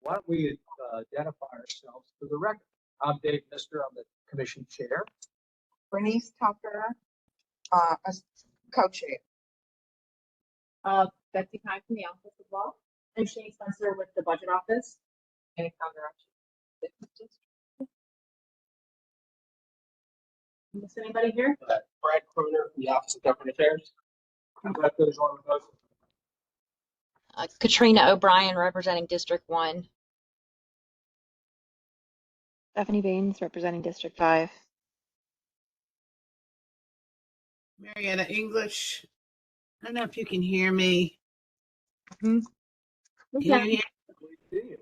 Why don't we identify ourselves for the record? I'm Dave Mister. I'm the commission chair. Bernice Tucker, as co-chair. Betsy Pine from the office as well. I'm Shane Spencer with the budget office. And Miss anybody here? Brad Croner from the Office of Government Affairs. That goes on with us. Katrina O'Brien representing District 1. Stephanie Baines representing District 5. Marietta English. I don't know if you can hear me. Can you hear?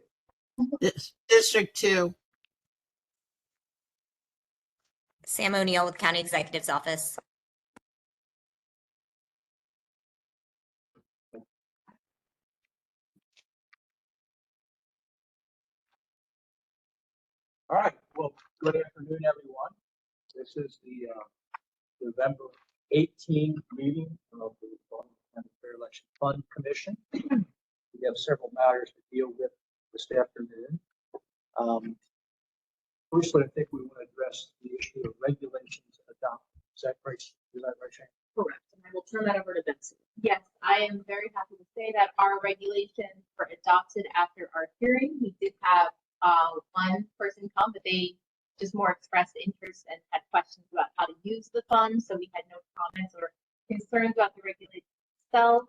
District 2. Sam O'Neill with County Executive's Office. All right. Well, good afternoon, everyone. This is the November 18 meeting of the Baltimore County Fair Election Fund Commission. We have several matters to deal with this afternoon. Firstly, I think we want to address the issue of regulations adopted. Is that right? Shane? Correct. And I will turn that over to Betsy. Yes, I am very happy to say that our regulations were adopted after our hearing. We did have one person come, but they just more expressed interest and had questions about how to use the funds. So we had no comments or concerns about the regulation itself.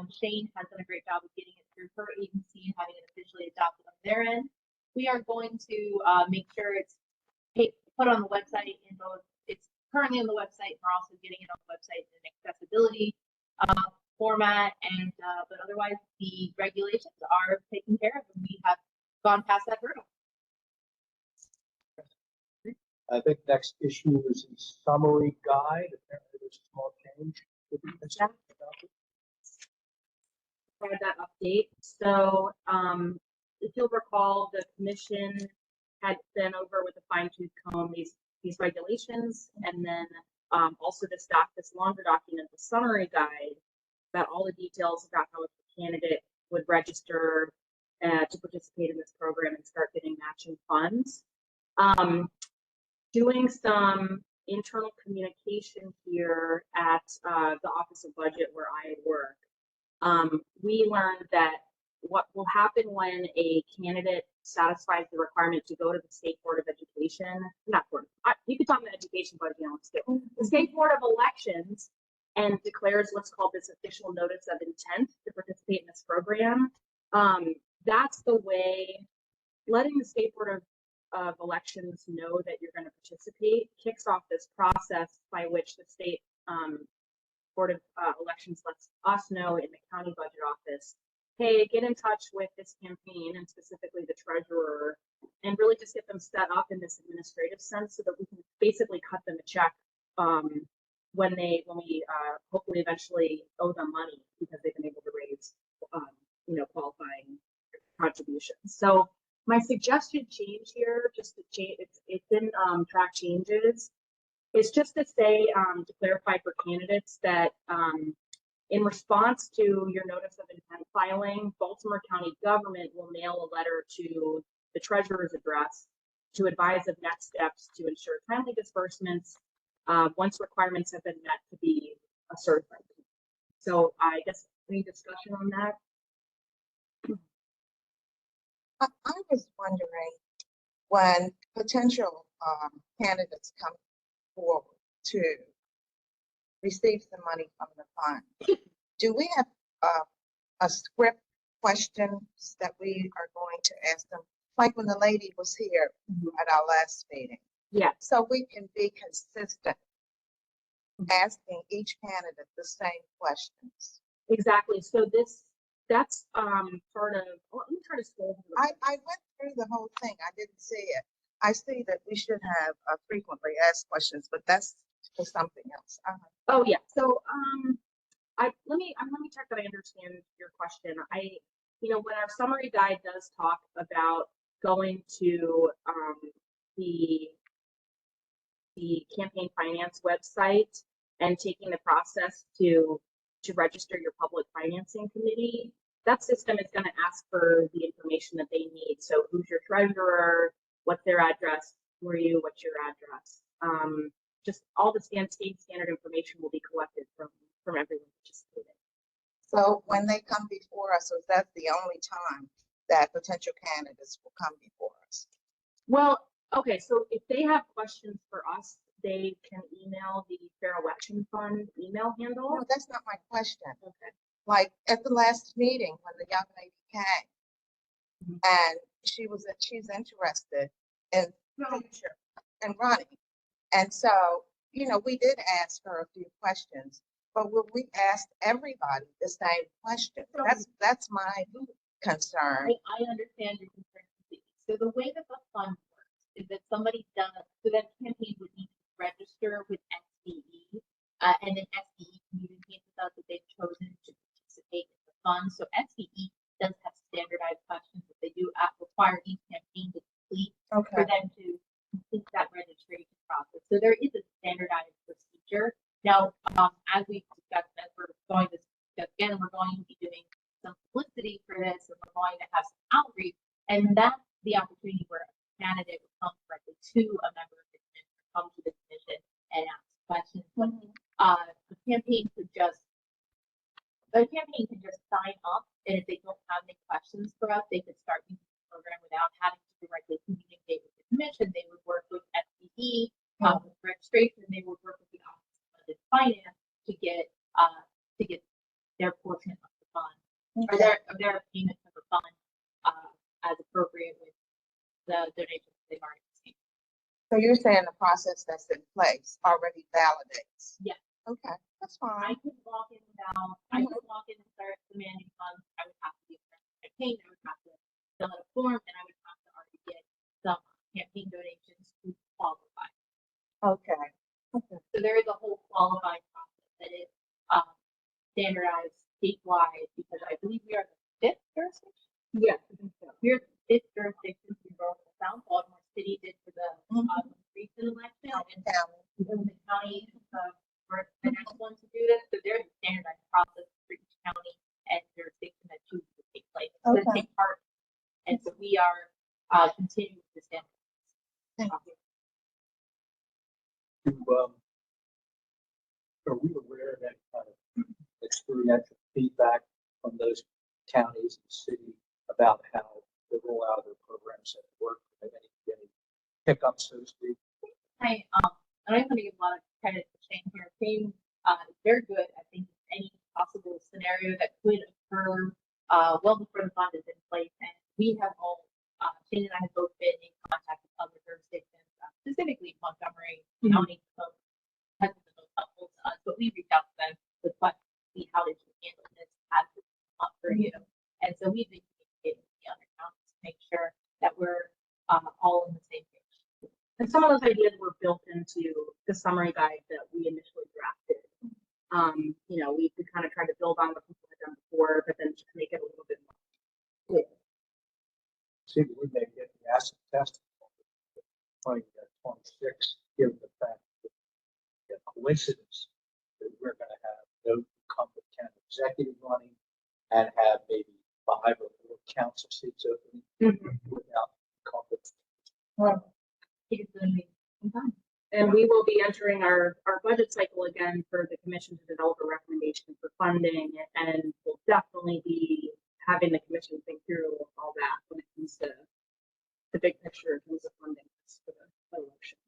Shane has done a great job of getting it through her agency and having it officially adopted on their end. We are going to make sure it's put on the website in both. It's currently on the website. We're also getting it on the website in an accessibility format, and but otherwise the regulations are taken care of, and we have gone past that hurdle. I think next issue is the summary guide. Apparently, there's a small change to be considered. Provide that update. So, if you'll recall, the commission had been over with a fine-tooth comb these regulations, and then also this longer document, the summary guide, about all the details about how a candidate would register to participate in this program and start getting matching funds. Doing some internal communication here at the Office of Budget where I work. We learned that what will happen when a candidate satisfies the requirement to go to the State Board of Education, you could talk about education, but you know, the State Board of Elections, and declares what's called this official notice of intent to participate in this program. That's the way, letting the State Board of Elections know that you're going to participate kicks off this process by which the State Board of Elections lets us know in the county budget office, hey, get in touch with this campaign and specifically the treasurer, and really just get them set up in this administrative sense so that we can basically cut them a check when we hopefully eventually owe them money because they've been able to raise qualifying contributions. So my suggested change here, just to change, it's in track changes, is just to say to clarify for candidates that in response to your notice of intent filing, Baltimore County government will mail a letter to the treasurer's address to advise of next steps to ensure timely disbursements once requirements have been met to be a certified. So I guess any discussion on that? I was wondering, when potential candidates come forward to receive some money from the fund, do we have a script questions that we are going to ask them, like when the lady was here at our last meeting? Yeah. So we can be consistent asking each candidate the same questions. Exactly. So that's part of, let me try to scroll through. I went through the whole thing. I didn't see it. I see that we should have frequently asked questions, but that's for something else. Oh yeah. So let me check that I understand your question. When our summary guide does talk about going to the campaign finance website and taking the process to register your public financing committee, that system is going to ask for the information that they need. So who's your treasurer? What's their address? Who are you? What's your address? Just all the standard information will be collected from everyone participating. So when they come before us, so that's the only time that potential candidates will come before us. Well, okay, so if they have questions for us, they can email the Fair Election Fund email handle. No, that's not my question. Okay. Like at the last meeting when the young lady came Mhm. and she's interested in future and running. And so, we did ask her a few questions, but we asked everybody the same question. That's my concern. I understand your concern completely. So the way that the fund works is that so that campaign would need to register with SDE, and then SDE communicates with us that they've chosen to participate in the fund. So SDE does have standardized questions that they do require each campaign to complete for Okay. them to complete that registration process. So there is a standardized procedure. Now, as we discussed, as we're going to discuss again, we're going to be doing some publicity for this, and we're going to have some outreach, and that's the opportunity where a candidate would come directly to a member of the commission, come to the commission and ask questions. The campaign could just sign up, and if they don't have any questions for us, they could start using the program without having to directly communicate with the commission. They would work with SDE, with registration. They would work with the Office of Budget and Finance to get their portion of the fund, or their payment of the fund as appropriate with the donations they've already received. So you're saying the process that's in place already validates? Yes. Okay, that's I fine. could walk in now. I could walk in and start demanding funds. I would have to be a campaign. I would have to fill out a form, and I would have to already get some campaign donations to qualify. Okay. So there is a whole qualifying process that is standardized statewide, because I believe we are the fifth jurisdiction. Yes, I think so. We're the fifth jurisdiction to enroll in the South. Baltimore City did for the recent election, and the county were the next one to do this. So there's a standardized process for each county and jurisdiction that chooses to take place, to take part. And so we are continuing to stand. Are we aware of that kind of experiential feedback from those counties and city about how the rollout of their programs have worked? Any hiccups, so to speak? I don't want to give a lot of credit to Shane here. Shane is very good. I think any possible scenario that could occur well before the fund is in place. And we have all, Shane and I have both been in contact with other jurisdictions, specifically Montgomery County, folks has been the most helpful to us. But we reach out to them with questions, see how did you handle this, how did it come up for you. And so we've been communicating with the other counties to make sure that we're all on the same page. And some of those ideas were built into the summary guide that we initially drafted. We kind of tried to build on what people had done before, but then just make it a little bit more clear. See, we may get the acid test 2026, given the fact that the coincidence that we're going to have no incumbent county executive running and have maybe 5 or 4 council seats open without incumbents. It's going to be some time. And we will be entering our budget cycle again for the commission to develop a recommendation for funding, and we'll definitely be having the commission think through all that when it comes to the big picture in terms of funding for the election.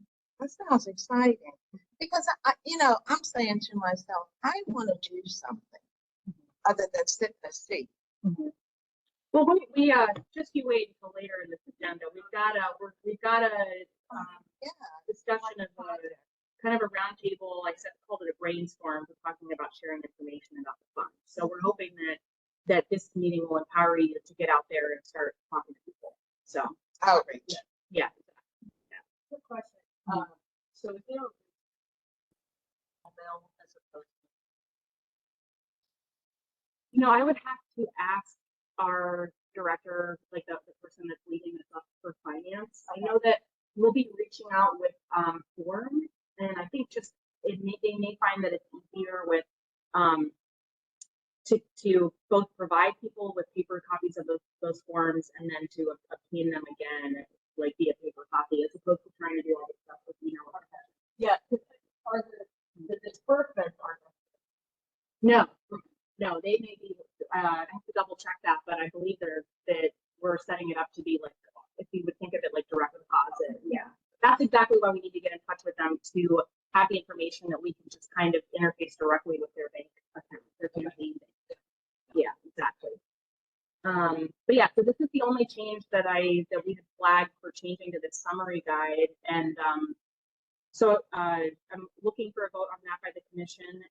That sounds exciting because I'm saying to myself, I want to do something other than sit in a seat. Well, we just you wait until later in this agenda. We've got a discussion of kind of a roundtable. Called it a brainstorm. We're talking about sharing information about the fund. So we're hoping that this meeting will empower you to get out there and start talking to people. So Outreach. yeah. Good question. So if they're available as opposed to, I would have to ask our director, like the person that's leading this up for finance. I know that we'll be reaching out with forms, and I think just they may find that it's easier with to both provide people with paper copies of those forms and then to obtain them again, like via paper copy, as opposed to trying to do all this stuff with email. Yeah, are the disbursements are. No, no, they may be, I have to double check that, but I believe that we're setting it up to be like, if you would think of it like direct deposit, yeah. That's exactly why we need to get in touch with them to have the information that we can just kind of interface directly with their bank account, their campaign bank. Yeah, exactly. But yeah, so this is the only change that we had flagged for changing to this summary guide. And so I'm looking for a vote on that by the commission,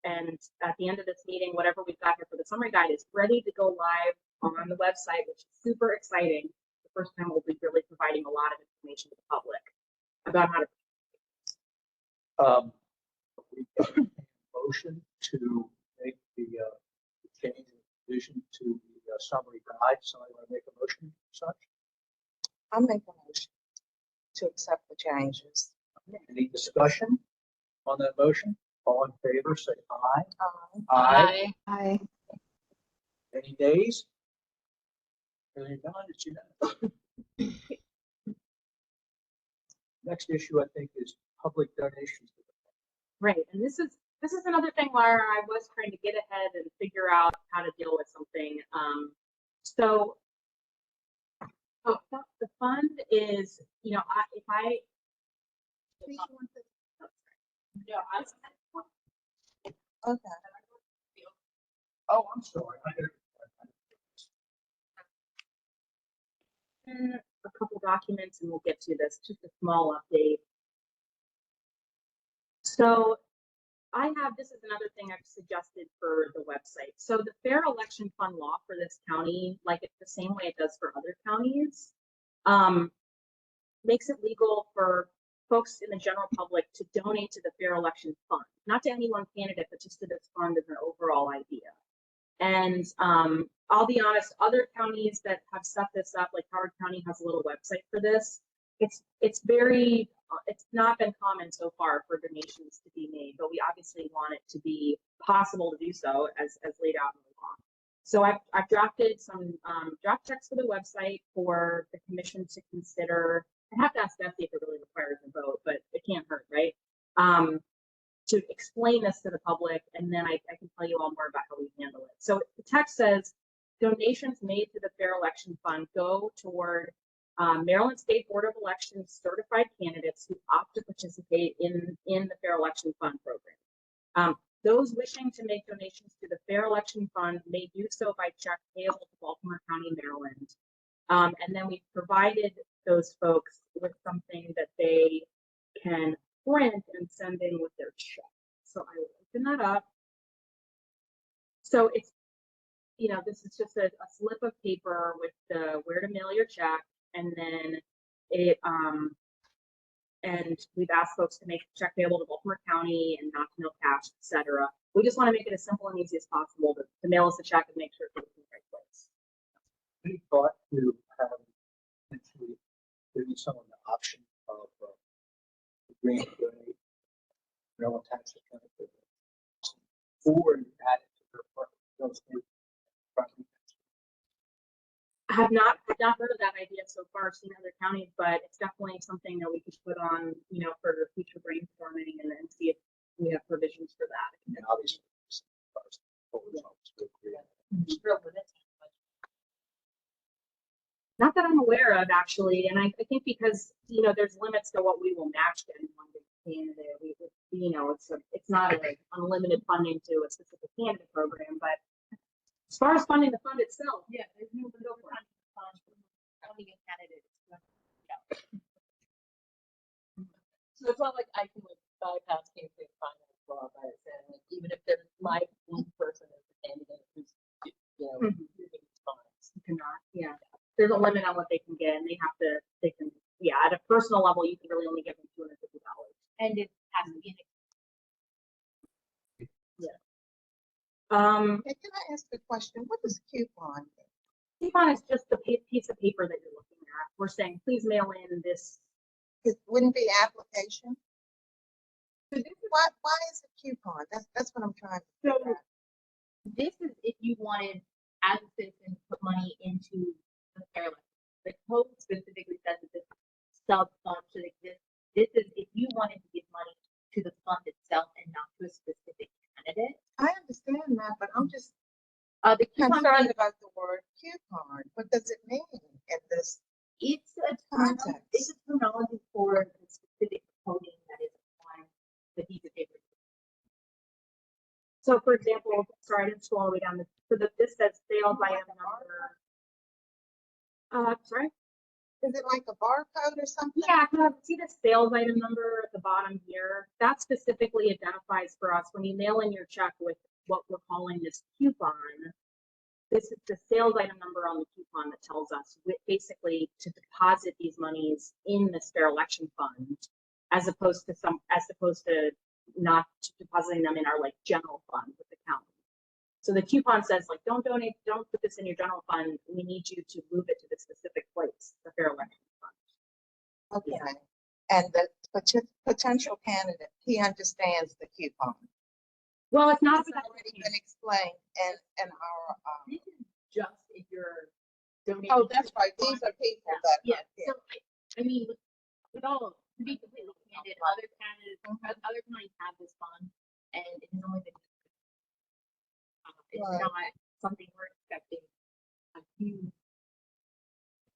and at the end of this meeting, whatever we've got here for the summary guide is ready to go live on the website, which is super exciting. The first time we'll be really providing a lot of information to the public about how to. We got a motion to make the change in vision to the summary guide. Somebody want to make a motion as such? I'll make a motion to accept the changes. Any discussion on that motion? All in favor, say aye. Aye. Aye. Any nays? Hearing none, it's unanimous. Next issue, I think, is public donations. Right, and this is another thing where I was trying to get ahead and figure out how to deal with something. So the fund is, you know, Okay. Oh, I'm sorry. a couple documents and we'll get to this, just a small update. So this is another thing I've suggested for the website. So the Fair Election Fund law for this county, like it's the same way it does for other counties, makes it legal for folks in the general public to donate to the Fair Election Fund, not to any one candidate, but just to this fund as an overall idea. And I'll be honest, other counties that have set this up, like Howard County has a little website for this. It's not been common so far for donations to be made, but we obviously want it to be possible to do so as laid out in the law. So I've drafted some draft checks for the website for the commission to consider. I have to ask Betsy if it really requires a vote, but it can't hurt, right? To explain this to the public, and then I can tell you all more about how we handle it. So the text says, donations made to the Fair Election Fund go toward Maryland State Board of Elections certified candidates who opt to participate in the Fair Election Fund program. Those wishing to make donations to the Fair Election Fund may do so by check payable to Baltimore County, Maryland. And then we provided those folks with something that they can print and send in with their check. So I will open that up. So it's, you know, this is just a slip of paper with the where to mail your check, and then it and we've asked folks to make the check payable to Baltimore County and not to mail cash, etc. We just want to make it as simple and easy as possible to mail us a check and make sure it's in the right place. Any thought to have potentially giving someone the option of agreeing to donate Maryland tax account or add it to their real estate property tax? I have not heard of that idea so far, seen other counties, but it's definitely something that we could put on, you know, for future brainstorming and then see if we have provisions for that. And obviously, Not that I'm aware of, actually, and I think because, you know, there's limits to what we will match to any one candidate. You know, it's not like unlimited funding to a specific candidate program, but as far as funding the fund itself, Yeah, there's no funding a candidate. So it's not like I can like bypass campaign finance law by saying like even if there's my one person as the candidate who's using funds. you cannot. Yeah, there's a limit on what they can get, and they can. Yeah, at a personal level, you can really only give them $250, And it has to be an Hey, can I ask a question? What is coupon? coupon is just the piece of paper that you're looking at. We're saying, please mail in this. It wouldn't be application? So this is Why is it coupon? That's what I'm trying to figure out. This is if you wanted, as a citizen, to put money into the fair election. The code specifically says that this sub fund should exist. This is if you wanted to give money to the fund itself and not to a specific candidate. I understand that, but I'm just The coupon concerned fee, about the word coupon. What does it mean in this? it's a term, Context. it's a terminology for the specific coding that is on the piece of paper. So for example, sorry, I didn't scroll all the way down. So this says sales item number. Sorry? Is it like a barcode or something? Yeah, kind of, see the sales item number at the bottom here? That specifically identifies for us when you mail in your check with what we're calling this coupon. This is the sales item number on the coupon that tells us basically to deposit these monies in this fair election fund, as opposed to not depositing them in our like general fund with the county. So the coupon says like, don't put this in your general fund. We need you to move it to the specific place, the fair election fund. Okay. Yeah. And the potential candidate, he understands the coupon. Well, it's not It's already been explained in our, This is just if you're donating. oh, that's right. These are people that. Yeah, so I mean, with all, to be completely candid, other candidates, other counties have this fund, and it has only been. It's Right. not something we're expecting a huge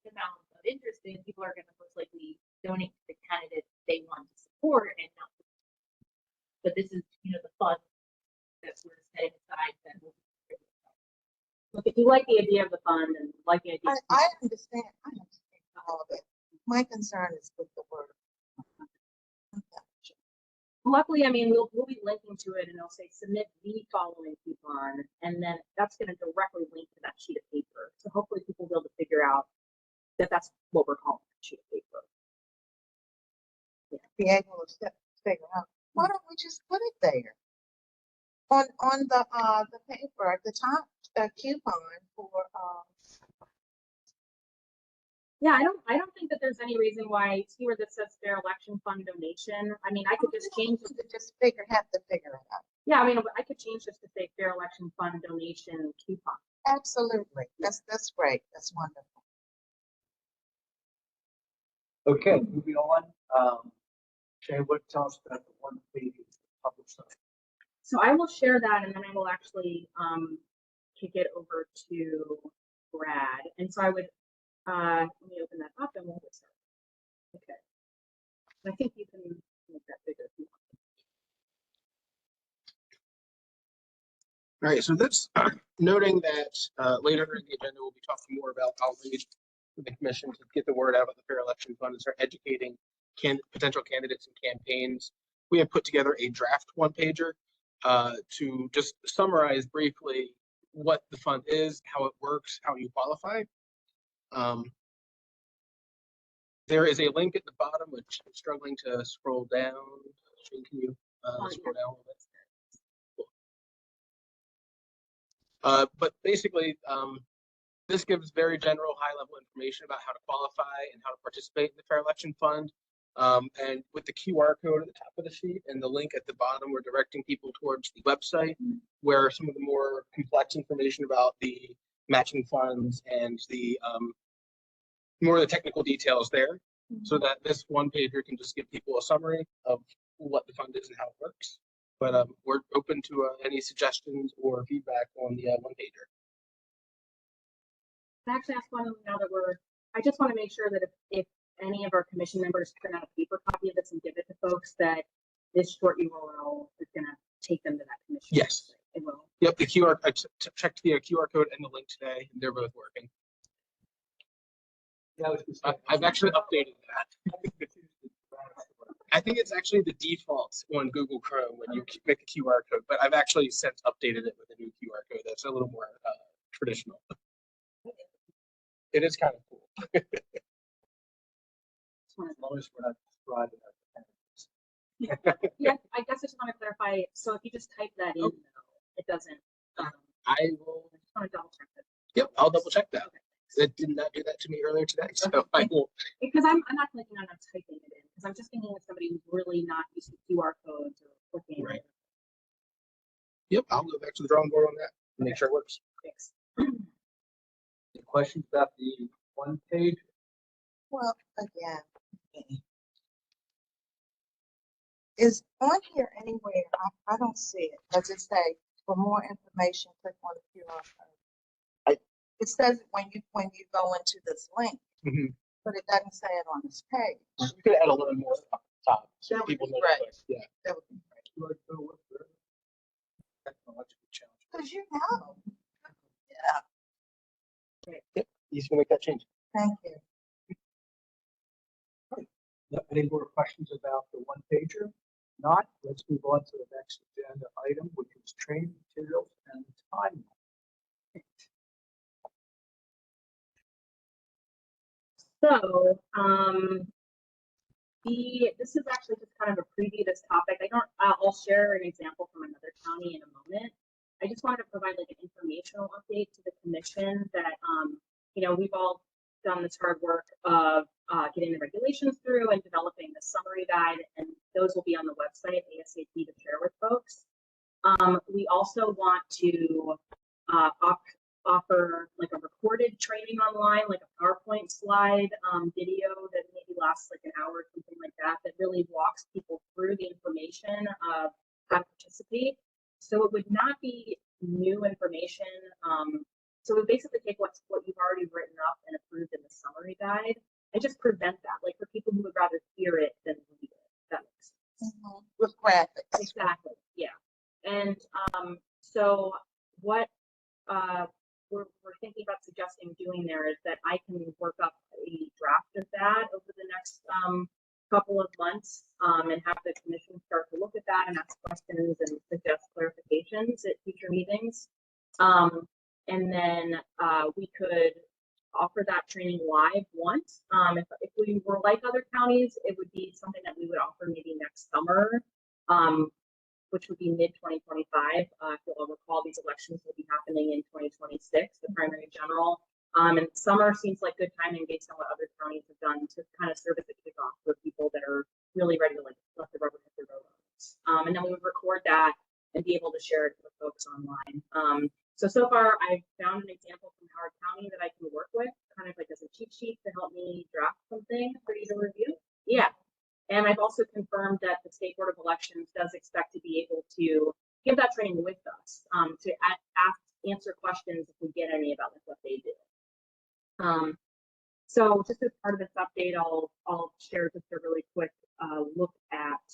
amount of interest in. People are gonna most likely donate to the candidate they want to support and not. But this is, the fund that we're setting aside that will. Look, if you like the idea of the fund and like the idea. I understand. I understand all of it. My concern is with the word. Luckily, I mean, we'll be linking to it and it'll say submit the following coupon, and then that's going to directly link to that sheet of paper. So hopefully people will be able to figure out that that's what we're calling that sheet of paper. Be able to figure out, why don't we just put it there? On the paper at the top, a coupon for, Yeah, I don't think that there's any reason why, see where this says fair election fund donation. I mean, I could just change it. to just have to figure it out. Yeah, I mean, I could change this to say fair election fund donation coupon. Absolutely. That's great. That's wonderful. Okay, moving on. Shay, what tell us about the one page public site? So I will share that and then I will actually kick it over to Brad. And so I would, let me open that up and we'll get started. Okay. I think you can make that bigger if you want. All right, so that's noting that later in the agenda, we'll be talking more about outreach to the commission to get the word out about the fair election fund and start educating potential candidates and campaigns. We have put together a draft one-pager to just summarize briefly what the fund is, how it works, how you qualify. There is a link at the bottom, which I'm struggling to scroll down. Shane, can you scroll down a little bit? But basically, this gives very general high-level information about how to qualify and how to participate in the Fair Election Fund. And with the QR code at the top of the sheet and the link at the bottom, we're directing people towards the website where some of the more complex information about the matching funds and the more of the technical details there, so that this one pager can just give people a summary of what the fund is and how it works. But we're open to any suggestions or feedback on the one pager. I actually asked one now that I just want to make sure that if any of our commission members print out a paper copy of this and give it to folks, that this short URL is going to take them to that commission. Yes. It will. Yep, the QR, I checked the QR code and the link today, and they're both working. Yeah, I've actually updated that. I think it's actually the default on Google Chrome when you make a QR code, but I've actually since updated it with a new QR code that's a little more traditional. It is kind of cool. As long as we're not describing our Yeah, I guess I just want to clarify. So if you just type that in, it doesn't. I will. I just want to double check that. Yep, I'll double check that. It did not do that to me earlier today, so I will. Because I'm not clicking on typing it in because I'm just thinking of somebody who's really not used to QR codes or clicking. Right. Yep, I'll go back to the drawing board on that. make sure it works. Thanks. Any questions about the one page? Well, again, is on here anywhere, I don't see it. Does it say, for more information, click on the QR code? It says it when you go into this link, Mhm. but it doesn't say it on this page. You could add a little more up top so That would people be know. great. to click. Yeah. That would be great. Like, what's the technological challenge? Because you know. Yeah, Yep. He's gonna make that change. thank you. Any more questions about the one pager? Not, let's move on to the next agenda item, which is training materials and time. So, this is actually just kind of a preview of this topic. I'll share an example from another county in a moment. I just wanted to provide like an informational update to the commission that, we've all done this hard work of getting the regulations through and developing the summary guide, and those will be on the website ASAP to share with folks. We also want to offer like a recorded training online, like a PowerPoint slide video that maybe lasts like an hour or something like that, that really walks people through the information of how to participate. So it would not be new information. So we basically take what you've already written up and approved in the summary guide and just present that, like for people who would rather hear it than read it. That makes sense. With graphics. Exactly. Yeah. And so what we're thinking about suggesting doing there is that I can work up a draft of that over the next couple of months and have the commission start to look at that and ask questions and suggest clarifications at future meetings. And then we could offer that training live once. If we were like other counties, it would be something that we would offer maybe next summer, which would be mid-2025. If you'll recall, these elections will be happening in 2026, the primary general. And summer seems like good timing based on what other counties have done to kind of serve as a kickoff for people that are really ready to like let the rubber hit the road. And then we would record that and be able to share it with folks online. So far, I've found an example from Howard County that I can work with, kind of like as a cheat sheet to help me draft something for you to review. Yeah. And I've also confirmed that the State Board of Elections does expect to be able to give that training with us, to answer questions if we get any about like what they do. So just as part of this update, I'll share just a really quick look at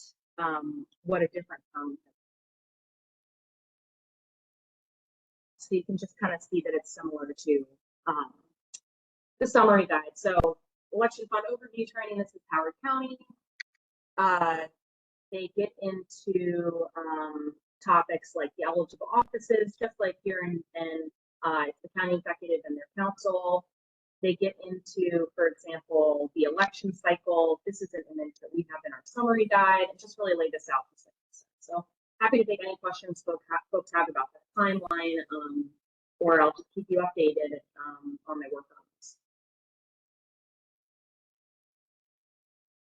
what a different county has. So you can just kind of see that it's similar to the summary guide. So election fund overview training, this is Howard County. They get into topics like the eligible offices, just like here in it's the county executive and their council. They get into, for example, the election cycle. This is an image that we have in our summary guide and just really lay this out. So happy to take any questions folks have about the timeline, or I'll just keep you updated on my work on this.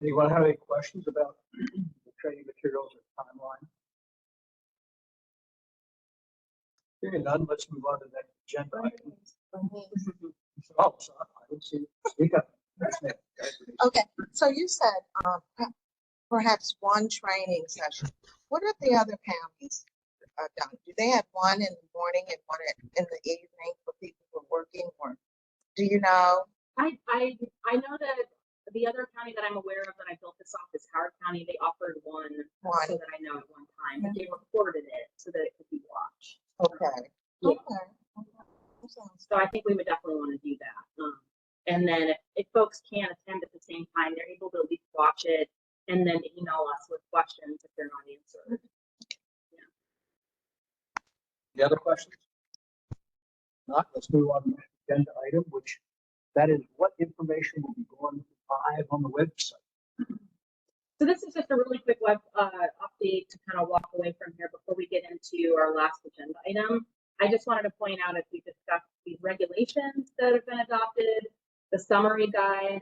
Anyone have any questions about the training materials or timeline? Hearing none, let's move on to the next agenda item. Oh, sorry, I didn't see. Speak up. Okay, so you said perhaps one training session. What are the other counties done? Do they have one in the morning and one in the evening for people who are working, or do you know? I know that the other county that I'm aware of that I built this off is Howard County. They offered one so that I know at one time, but they recorded it so that it could be watched. Okay. Yeah. Okay. So I think we would definitely want to do that. And then if folks can't attend at the same time, they're able to at least watch it and then email us with questions if they're not answered. Yeah. Any other questions? Not, let's move on to the next agenda item, which that is what information will be going live on the website. So this is just a really quick web update to kind of walk away from here before we get into our last agenda item. I just wanted to point out, as we discussed, these regulations that have been adopted, the summary guide,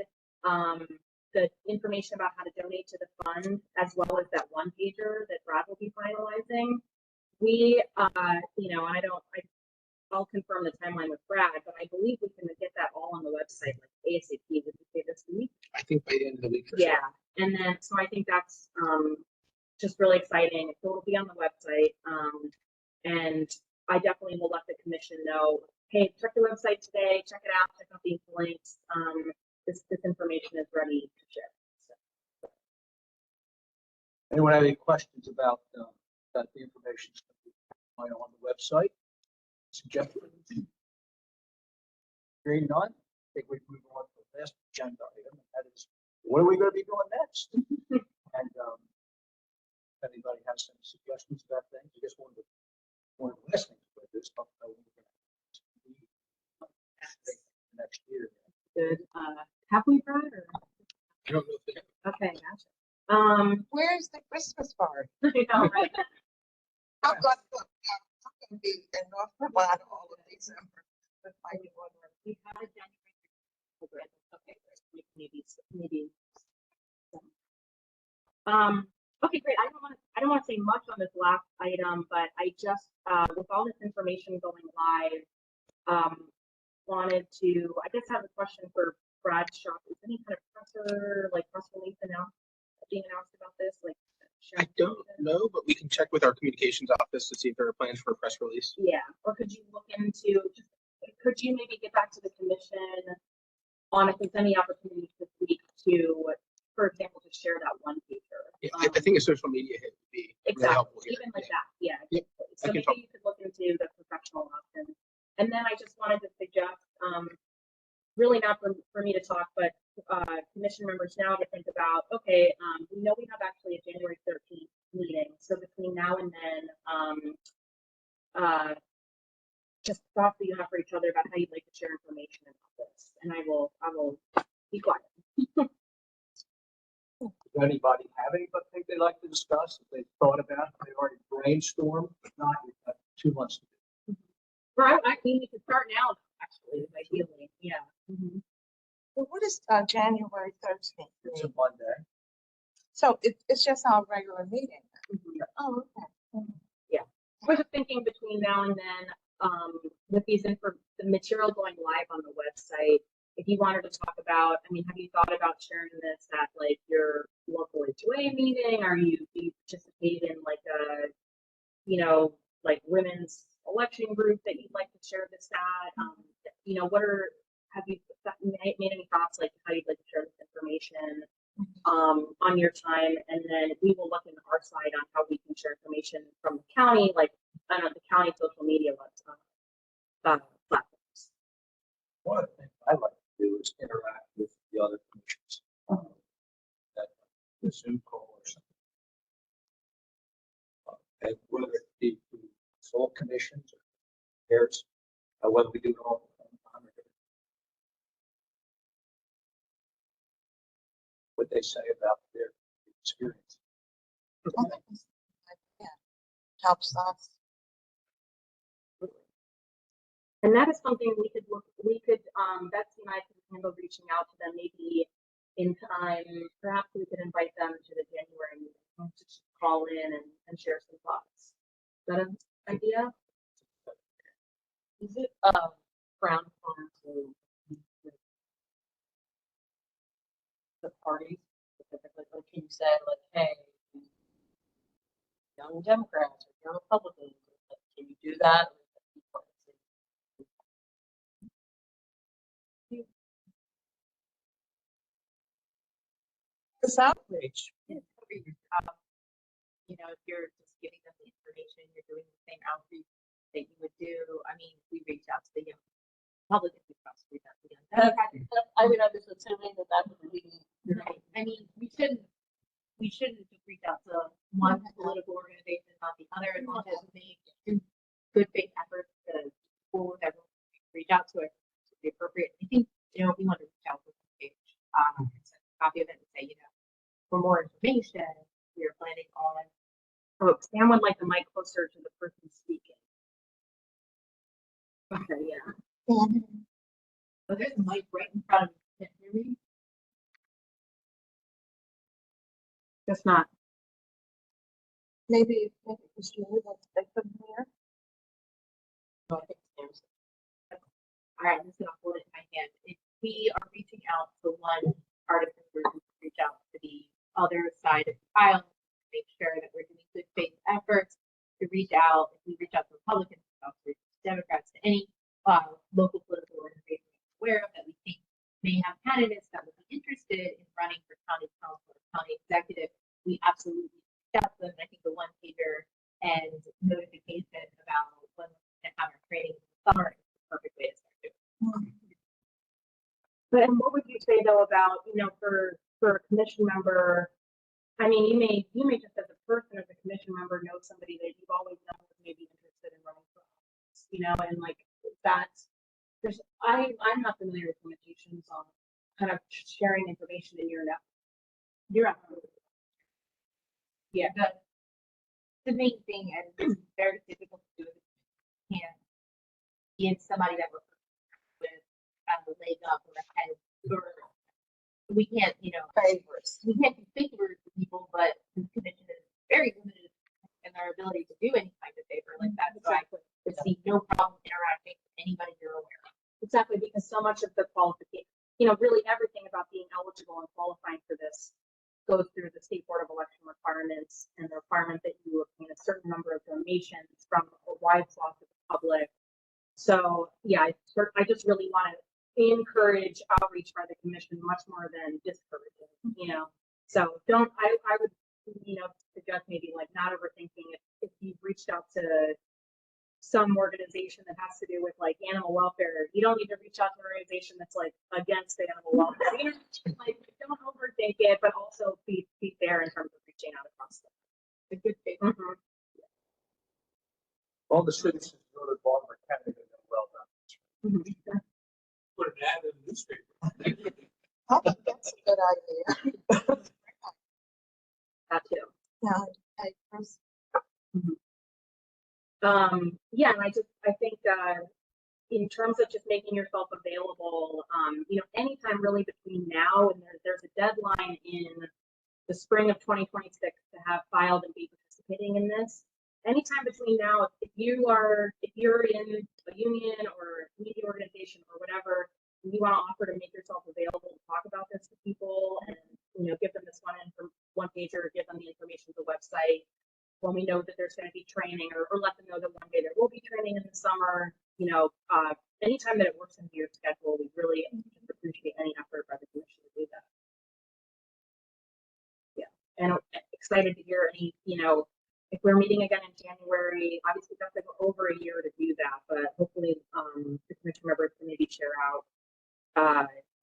the information about how to donate to the fund, as well as that one pager that Brad will be finalizing. We, I'll confirm the timeline with Brad, but I believe we can get that all on the website like ASAP. Would you say this week? I think by the end of the week for sure. Yeah, and then, so I think that's, just really exciting. So it'll be on the website. And I definitely will let the commission know, hey, check the website today, check it out, check out these links. This information is ready to share. So. Anyone have any questions about the information on the website? Suggestions? Hearing none, I think we move on to the last agenda item, and that is, what are we going to be doing next? And if anybody has some suggestions about things, I just one of the last things with this, talk about what we're going to do next year. Good. Have we, Brad? Or? I don't know if they Okay, gotcha. Where's the Christmas party? I know, right? I'm gonna be in North Carolina all of December. With my new one. We had a January program. Okay, maybe. Okay, great. I don't want to say much on this last item, but I just, with all this information going live, wanted to, I guess, have a question for Brad Shop. Is any kind of press release being announced about this? I don't know, but we can check with our communications office to see if there are plans for a press release. Yeah, or could you look into, could you maybe get back to the commission on if there's any opportunities this week to, for example, to share that one pager? Yeah, I think a social media hit would be Exactly. really helpful here. Even like that, yeah. Yep. So maybe you could look into the professional option. And then I just wanted to suggest, really not for me to talk, but commission members now to think about, okay, we know we have actually a January 13th meeting. So between now and then, just thoughts that you have for each other about how you'd like to share information about this. And I will be quiet. Does anybody have anything they'd like to discuss? If they thought about it, they already brainstormed. If not, we've got 2 months to do. Right, I mean, we could start now, actually, ideally, yeah. Mm-hmm. Well, what is January 13th? It's a Monday. So it's just our regular meeting. Mm-hmm. Oh, okay. Yeah. I was just thinking between now and then, with the material going live on the website, if you wanted to talk about, I mean, have you thought about sharing this at like your local HOA meeting? Do you participate in like a, like women's election group that you'd like to share this at? Have you made any thoughts like how you'd like to share this information on your time? And then we will look in our side on how we can share information from the county, like I don't know, the county social media platforms. One of the things I like to do is interact with the other commissions. That the Zoom call or something. And whether it be full commissions or pairs, whether we do it all at the time or what they say about their experience. Yeah. Helps us. And that is something Betsy and I could handle reaching out to them maybe in time. Perhaps we could invite them to the January meeting to call in and share some thoughts. Is that an idea? Is it frowned upon to meet with the parties specifically? Like, can you say like, hey, young Democrats or young Republicans, like, can you do that? It's outreach. If you're just giving them the information, you're doing the same outreach that you would do. I mean, we reach out to the young Republicans, we reach out to the young Democrats. I mean, I'm just assuming that would be Right. I mean, we shouldn't just reach out to one political organization, not the other, as long as we make good faith efforts to pull with everyone we reach out to it to be appropriate. I think, if you want to reach out to the page, and send a copy of it and say, for more information, we are planning on. Oh, Sam would like the mic closer to the person speaking. Okay, yeah. Oh, there's a mic right in front of me. Can't hear me? Just not. Maybe it's you that they couldn't hear. I think Sam's all right, I'm just gonna hold it in my hand. If we are reaching out to one partisan group, we reach out to the other side of the aisle, make sure that we're doing good faith efforts to reach out. If we reach out to Republicans, to Democrats, to any local political organization we're aware of that we think may have candidates that would be interested in running for county council or county executive, we absolutely reach out to them. And I think the one pager and notification about when we can have our training in the summer is the perfect way to start doing it. But and what would you say though about, you know, for a commission member? I mean, you may just as a person, as a commission member, know somebody that you've always known was maybe interested in running for office, you know, and like that's I'm not familiar with limitations on kind of sharing information in your network. You're not familiar with that. Yeah, the main thing, and it's very difficult to do, is can't give somebody that we're with a leg up or a head, or we can't, you know, Favors. we can't do favors to people, but the commission is very limited in our ability to do any kind of favor like that. So I would see no problem interacting with anybody you're aware of. Exactly, because so much of the qualification, you know, really everything about being eligible and qualifying for this goes through the state board of election requirements and the requirement that you obtain a certain number of donations from a wide swath of the public. So yeah, I just really want to encourage outreach by the commission much more than discourage it, you know. So I would, you know, suggest maybe like not overthinking it. If you've reached out to some organization that has to do with like animal welfare, you don't need to reach out to an organization that's like against the animal welfare. You know, like don't overthink it, but also be fair in terms of reaching out across the good faith. Mm-hmm. All the citizens voted Baltimore candidate, well done. Mm-hmm. Put an ad in the newspaper. I think that's a good idea. That too. Yeah, Yeah, and I think in terms of just making yourself available, you know, anytime really between now and there's a deadline in the spring of 2026 to have filed and be participating in this. Anytime between now, if you're in a union or a community organization or whatever, and you want to offer to make yourself available to talk about this to people and, you know, give them this one pager, give them the information to the website. When we know that there's going to be training, or let them know that one day there will be training in the summer, you know, anytime that it works into your schedule, we really appreciate any effort by the commission to do that. Yeah, and I'm excited to hear any, you know, if we're meeting again in January, obviously that's like over a year to do that, but hopefully the commission members can maybe share out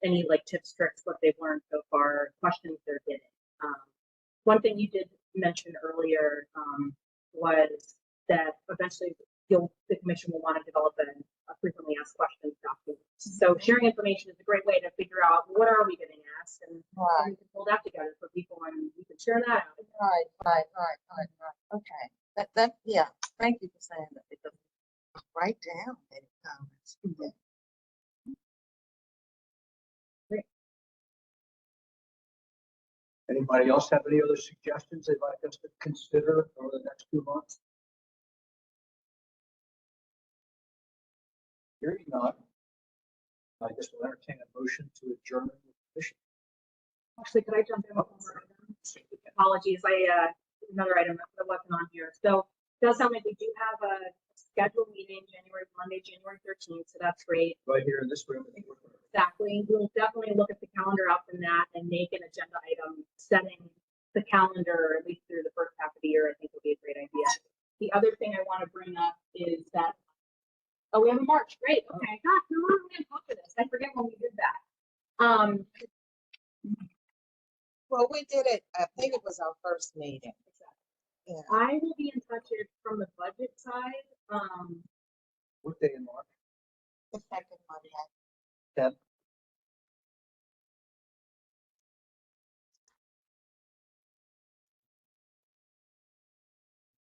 any like tips, tricks, what they've learned so far, questions they're getting. One thing you did mention earlier was that eventually the commission will want to develop a frequently asked questions document. So sharing information is a great way to figure out what are we getting asked, and we can pull that together for people, and we can share that out. Right. Okay. That yeah. Thank you for saying that, because write down any comments. Yeah. Anybody else have any other suggestions they'd like us to consider over the next 2 months? Hearing none, I guess we'll entertain a motion to adjourn the commission. Actually, could I jump in with one more item? Apologies, another item that wasn't on here. So it does sound like we do have a scheduled meeting Monday, January 13th. So that's great. Right here in this room. Exactly. We'll definitely look at the calendar out from that and make an agenda item setting the calendar at least through the first half of the year. I think would be a great idea. The other thing I want to bring up is that, oh, we have a March. Great. Okay. Gosh, we were going to talk to this. I forget when we did that. Well, we did it. I think it was our first meeting. Yeah. I will be in touch from the budget side. What day in March? The second Monday. 10th.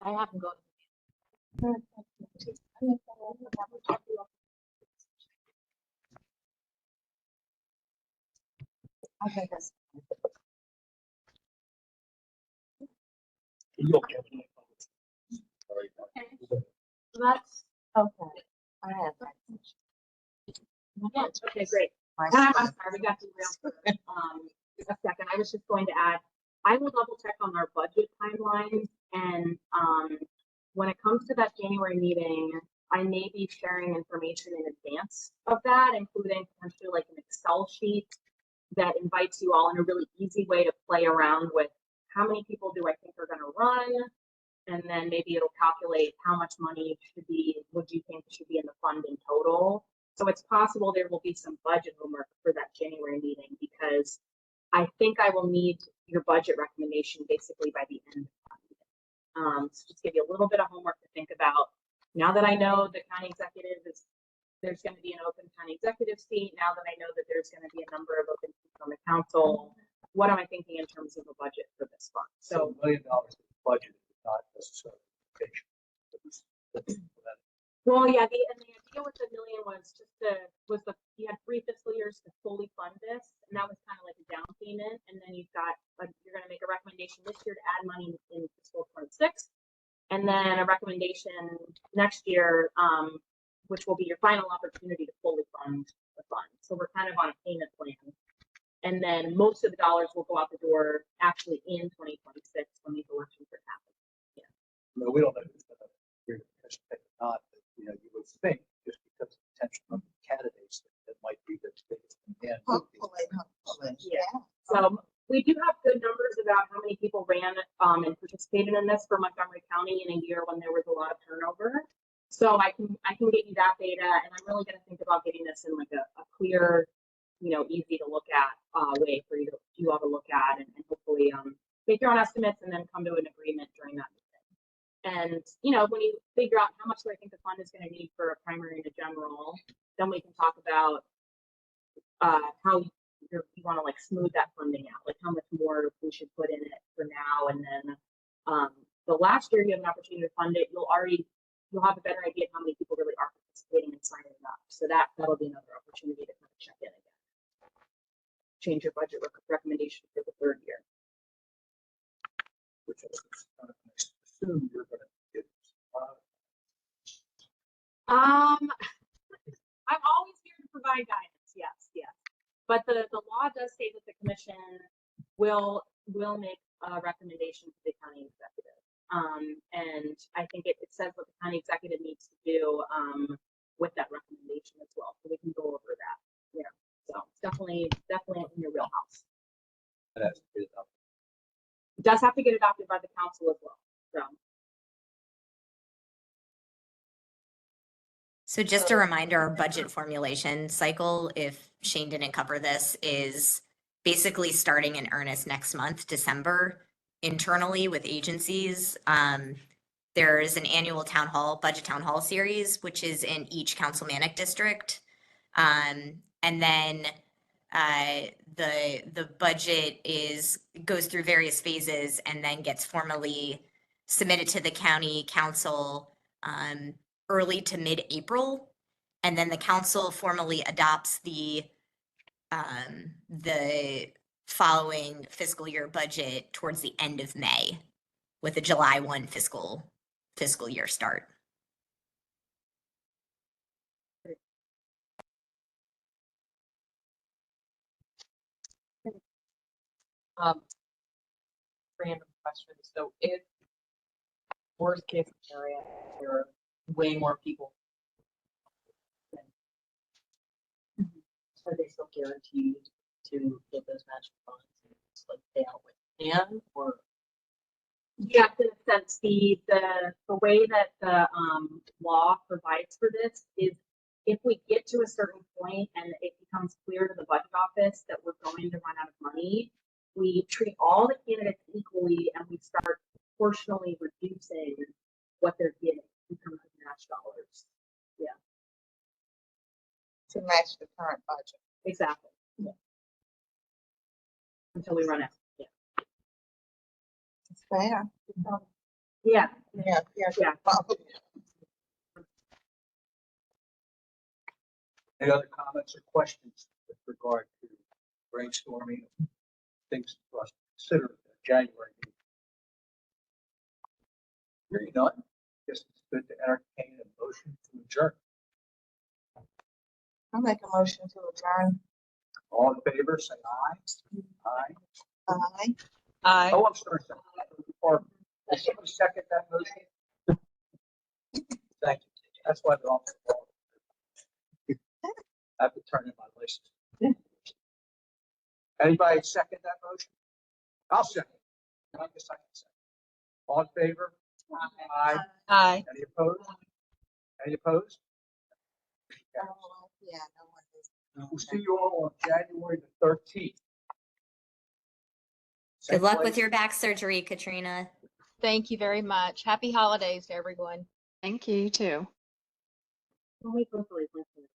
I haven't gone. I think that's. That's Okay. I have that. Yeah, okay, great. My And I'm son. sorry, we got derailed for a second. I was just going to add, I will double check on our budget timelines and when it comes to that January meeting, I may be sharing information in advance of that, including potentially like an Excel sheet that invites you all in a really easy way to play around with how many people do I think are going to run, and then maybe it'll calculate how much money would you think should be in the fund in total. So it's possible there will be some budget homework for that January meeting because I think I will need your budget recommendation basically by the end of that meeting. So just give you a little bit of homework to think about. Now that I know the county executive there's going to be an open county executive seat. Now that I know that there's going to be a number of open seats on the council, what am I thinking in terms of a budget for this fund? So $1 million in budget is not necessarily a vacation. Well, yeah, the idea with the million was you had 3 fiscal years to fully fund this, and that was kind of like a down payment, and then you're going to make a recommendation this year to add money in fiscal 26, and then a recommendation next year, which will be your final opportunity to fully fund the fund. So we're kind of on a payment plan, and then most of the dollars will go out the door actually in 2026 when these elections are happening. Yeah. No, we don't know who's going to participate or not, but you would think just because of the potential number of candidates that might be the biggest demand. Hopefully, Yeah. So we do have good numbers about how many people ran and participated in this for Montgomery County in a year when there was a lot of turnover. So I can get you that data, and I'm really going to think about getting this in like a clear, easy to look at way for you all to look at, and hopefully make your own estimates and then come to an agreement during that meeting. And when you figure out how much do I think the fund is going to need for a primary and a general, then we can talk about how you want to like smooth that funding out, like how much more we should put in it for now, and then the last year you have an opportunity to fund it, you'll have a better idea of how many people really are participating and signing up. So that'll be another opportunity to kind of check in again. Change your budget recommendation for the 3rd year. Which I assume you're going to get. I'm always here to provide guidance. Yes. But the law does say that the commission will make a recommendation to the county executive. And I think it says what the county executive needs to do with that recommendation as well. So we can go over that. Yeah. So it's definitely in your wheelhouse. It has to be adopted. It does have to get adopted by the council as well. So just a reminder, our budget formulation cycle, if Shane didn't cover this, is basically starting in earnest next month, December, internally with agencies. There's an annual budget town hall series, which is in each councilmanic district. And then the budget goes through various phases and then gets formally submitted to the county council early to mid-April, and then the council formally adopts the following fiscal year budget towards the end of May, with a July 1 fiscal year start. Random question. So if worst case scenario, there are way more people, are they still guaranteed to get those matching funds? It's like they out with hand, or Yes, in a sense, the way that the law provides for this is if we get to a certain point and it becomes clear to the budget office that we're going to run out of money, we treat all the candidates equally and we start proportionally reducing what they're getting in terms of match dollars. Yeah. to match the current budget. Exactly. Yeah. Until we run out. Yeah. It's fair. Yeah. Yeah. Any other comments or questions with regard to brainstorming things for us to consider in the January meeting? Hearing none, guess it's good to entertain a motion to adjourn. I'll make a motion to adjourn. All in favor, say aye. Aye. Aye. Aye. Oh, I'm sorry. Or, did somebody second that motion? Thank you. That's why they're all. I have to turn in my license. Anybody second that motion? I'll second. I guess I can second. All in favor? Aye. Aye. Any opposed? Any opposed? Yeah, no one is. We'll see you all on January the 13th. Good luck with your back surgery, Katrina. Thank you very much. Happy holidays to everyone. Thank you, you too. Well, we both always live with it.